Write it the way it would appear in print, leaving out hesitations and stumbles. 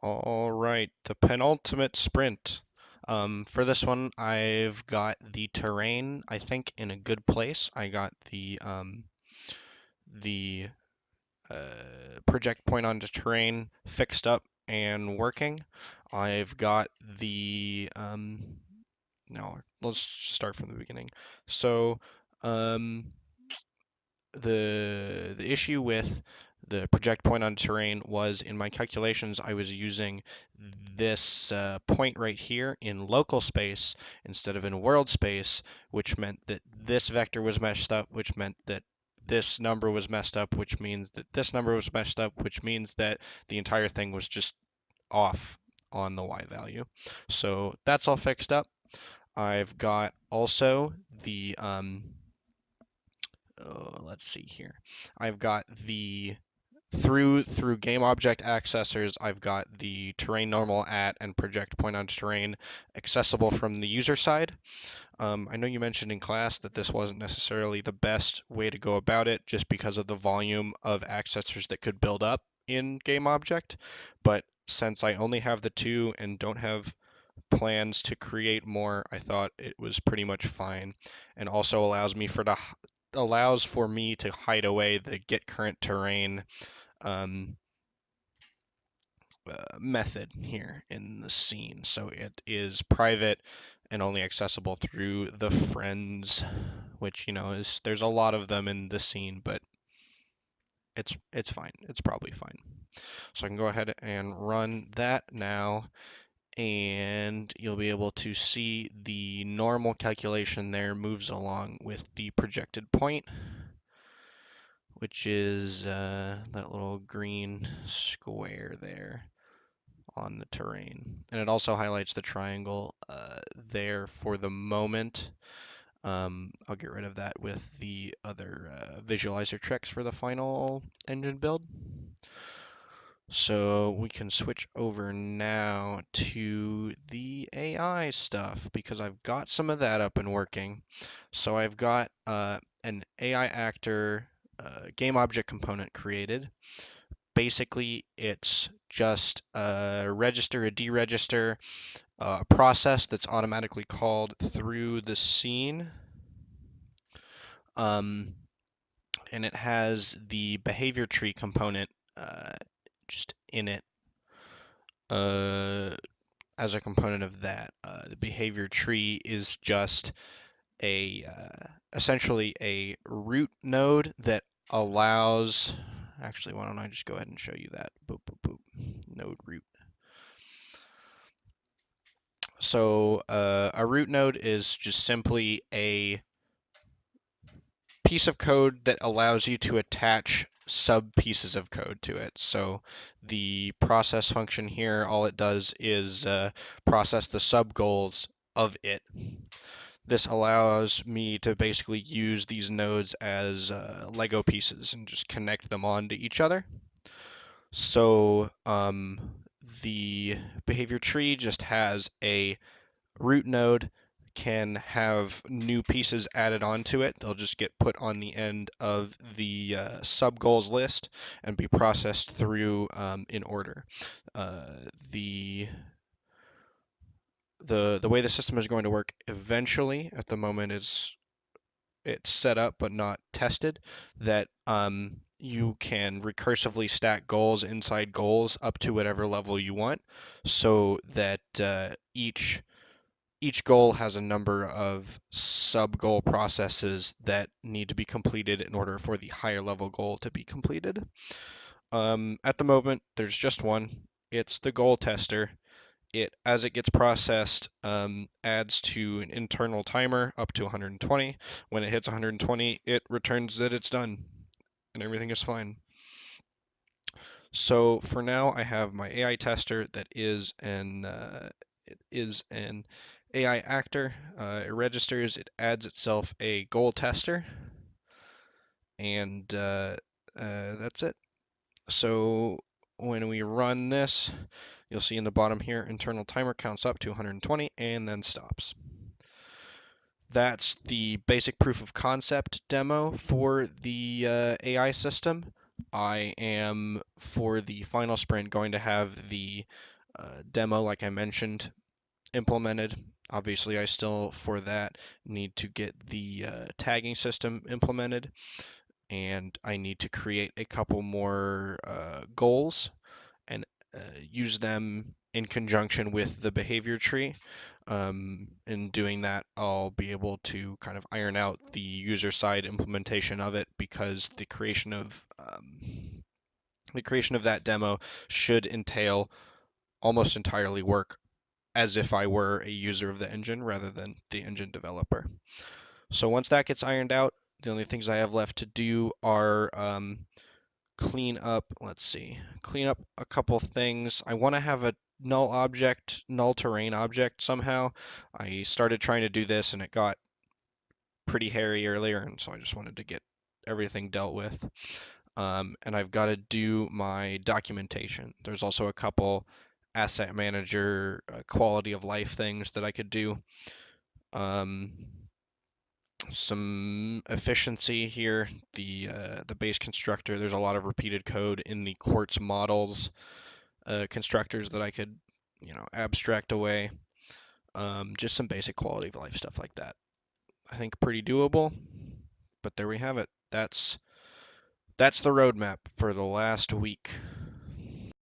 All right, the penultimate sprint. For this one, I've got the terrain, I think, in a good place. I got the project point onto terrain fixed up and working. I've got the no, let's start from the beginning. So, um, the issue with the project point on terrain was in my calculations I was using this point right here in local space instead of in world space, which meant that this vector was messed up, which meant that this number was messed up, which means that this number was messed up, which means that the entire thing was just off on the y value. So that's all fixed up. I've got also the let's see here. I've got the through game object accessors, I've got the terrain normal at and project point onto terrain accessible from the user side. I know you mentioned in class that this wasn't necessarily the best way to go about it just because of the volume of accessors that could build up in game object, but since I only have the two and don't have plans to create more, I thought it was pretty much fine, and also allows for me to hide away the get current terrain um, method here in the scene. So it is private and only accessible through the friends, which is there's a lot of them in the scene, but it's fine. It's probably fine. So I can go ahead and run that now, and you'll be able to see the normal calculation there moves along with the projected point, which is that little green square there on the terrain. And it also highlights the triangle there for the moment. I'll get rid of that with the other visualizer tricks for the final engine build. So we can switch over now to the AI stuff because I've got some of that up and working. So I've got an AI actor game object component created. Basically, it's just a register, a deregister, a process that's automatically called through the scene. Um, and it has the behavior tree component just in it uh, as a component of that. The behavior tree is just a essentially a root node that allows. Actually, why don't I just go ahead and show you that? Boop, boop, boop. Node root. So a root node is just simply a piece of code that allows you to attach sub pieces of code to it. So the process function here, all it does is process the sub goals of it. This allows me to basically use these nodes as Lego pieces and just connect them on to each other. So the behavior tree just has a root node can have new pieces added onto it. They'll just get put on the end of the sub goals list and be processed through in order. Uh, the the way the system is going to work eventually, at the moment, is it's set up but not tested, that you can recursively stack goals inside goals up to whatever level you want, so that each goal has a number of sub-goal processes that need to be completed in order for the higher level goal to be completed. At the moment, there's just one. It's the goal tester. As it gets processed, adds to an internal timer up to 120. When it hits 120, it returns that it's done and everything is fine. So for now, I have my AI tester that is an AI actor. It registers, it adds itself a goal tester, and that's it. So when we run this, you'll see in the bottom here, internal timer counts up to 120 and then stops. That's the basic proof of concept demo for the AI system. I am, for the final sprint, going to have the demo, like I mentioned, implemented. Obviously, I still, for that, need to get the tagging system implemented, and I need to create a couple more goals and use them in conjunction with the behavior tree. In doing that, I'll be able to kind of iron out the user side implementation of it, because the creation of that demo should entail almost entirely work as if I were a user of the engine rather than the engine developer. So once that gets ironed out, the only things I have left to do are clean up a couple things. I want to have a null terrain object somehow. I started trying to do this and it got pretty hairy earlier, and so I just wanted to get everything dealt with. And I've got to do my documentation. There's also a couple asset manager quality of life things that I could do. Um, some efficiency here. The base constructor, there's a lot of repeated code in the Quartz models constructors that I could, abstract away. Just some basic quality of life stuff like that. I think pretty doable, but there we have it. That's the roadmap for the last week.